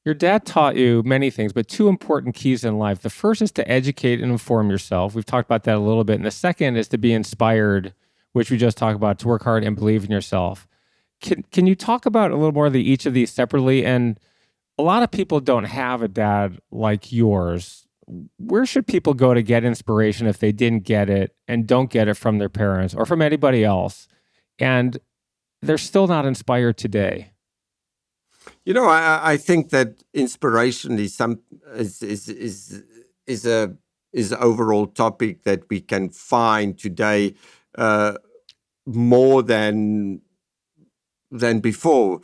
Your dad taught you many things, but two important keys in life. The first is to educate and inform yourself. We've talked about that a little bit. And the second is to be inspired, which we just talked about, to work hard and believe in yourself. Can you talk about a little more of each of these separately? And a lot of people don't have a dad like yours. Where should people go to get inspiration if they didn't get it and don't get it from their parents or from anybody else? And they're still not inspired today. I think that inspiration is an overall topic that we can find today uh, more than before.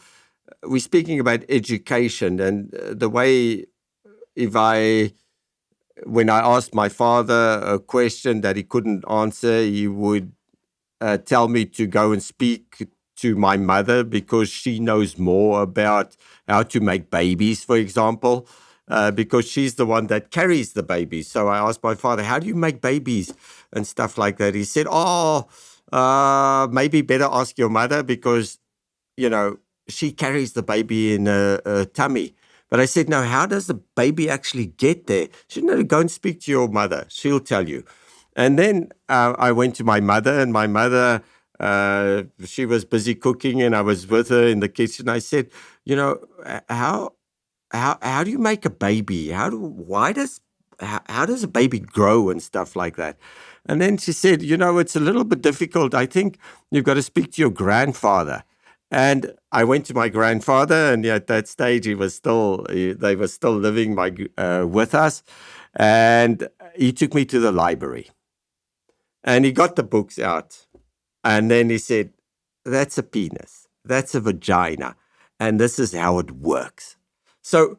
We're speaking about education, and the way if I when I asked my father a question that he couldn't answer, he would tell me to go and speak to my mother because she knows more about how to make babies, for example, because she's the one that carries the babies. So I asked my father, how do you make babies and stuff like that? He said, maybe better ask your mother because, you know, she carries the baby in her tummy. But I said, no, how does the baby actually get there? She said, no, go and speak to your mother. She'll tell you. And then I went to my mother, and my mother, she was busy cooking, and I was with her in the kitchen. I said, how do you make a baby? How does a baby grow and stuff like that? And then she said, it's a little bit difficult. I think you've got to speak to your grandfather. And I went to my grandfather, and at that stage, they were still living with us. And he took me to the library. And he got the books out. And then he said, that's a penis. That's a vagina. And this is how it works. So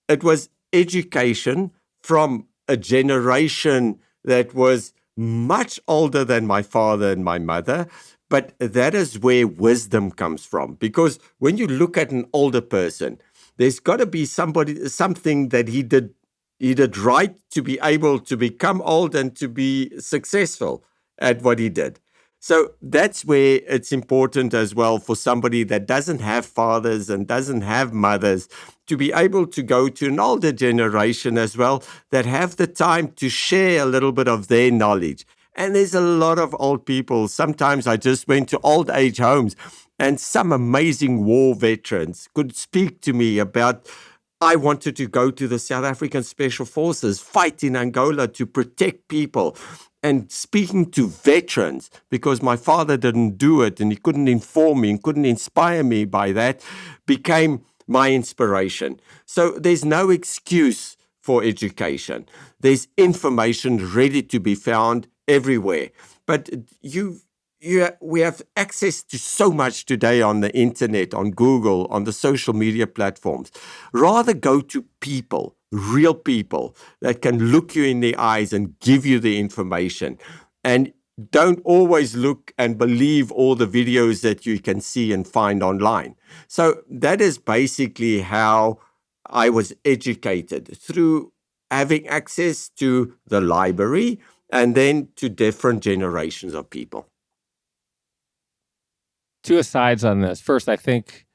it was education from a generation that was much older than my father and my mother. But that is where wisdom comes from. Because when you look at an older person, there's got to be something that he did right to be able to become old and to be successful at what he did. So that's where it's important as well for somebody that doesn't have fathers and doesn't have mothers to be able to go to an older generation as well that have the time to share a little bit of their knowledge. And there's a lot of old people. Sometimes I just went to old age homes and some amazing war veterans could speak to me about I wanted to go to the South African Special Forces, fight in Angola to protect people. And speaking to veterans, because my father didn't do it and he couldn't inform me and couldn't inspire me by that, became my inspiration. So there's no excuse for education. There's information ready to be found everywhere. But we have access to so much today on the internet, on Google, on the social media platforms. Rather go to people, real people that can look you in the eyes and give you the information. And don't always look and believe all the videos that you can see and find online. So that is basically how I was educated, through having access to the library and then to different generations of people. Two asides on this. First, I think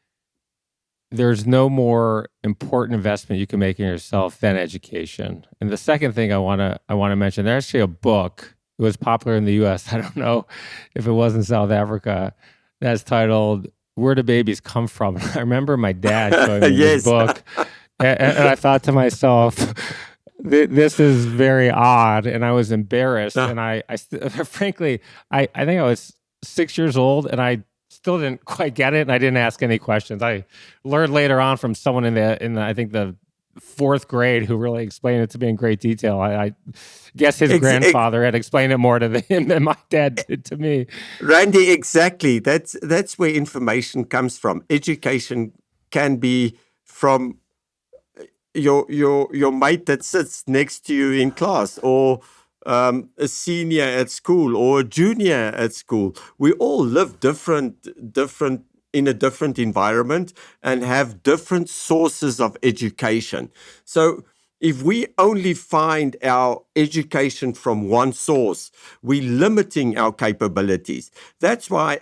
there's no more important investment you can make in yourself than education. And the second thing I want to mention, there's actually a book. It was popular in the U.S. I don't know if it was in South Africa. That's titled "Where Do Babies Come From?" I remember my dad showing me this book, and I thought to myself, "This is very odd," and I was embarrassed. And frankly, I think I was 6 years old, and I still didn't quite get it, and I didn't ask any questions. I learned later on from someone in the I think the fourth grade who really explained it to me in great detail. I guess his grandfather had explained it more to him than my dad did to me. Randy, exactly. That's where information comes from. Education can be from your mate that sits next to you in class, or a senior at school or a junior at school. We all live different in a different environment and have different sources of education. So, If we only find our education from one source, we're limiting our capabilities. That's why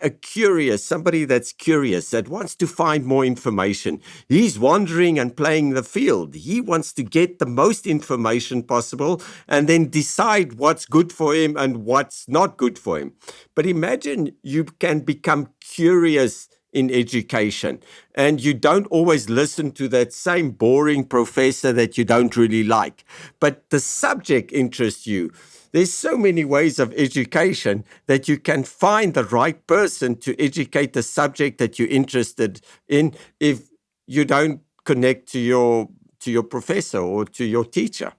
somebody that's curious, that wants to find more information, he's wandering and playing the field. He wants to get the most information possible and then decide what's good for him and what's not good for him. But imagine you can become curious in education, and you don't always listen to that same boring professor that you don't really like, but the subject interests you. There's so many ways of education that you can find the right person to educate the subject that you're interested in if you don't connect to your professor or to your teacher.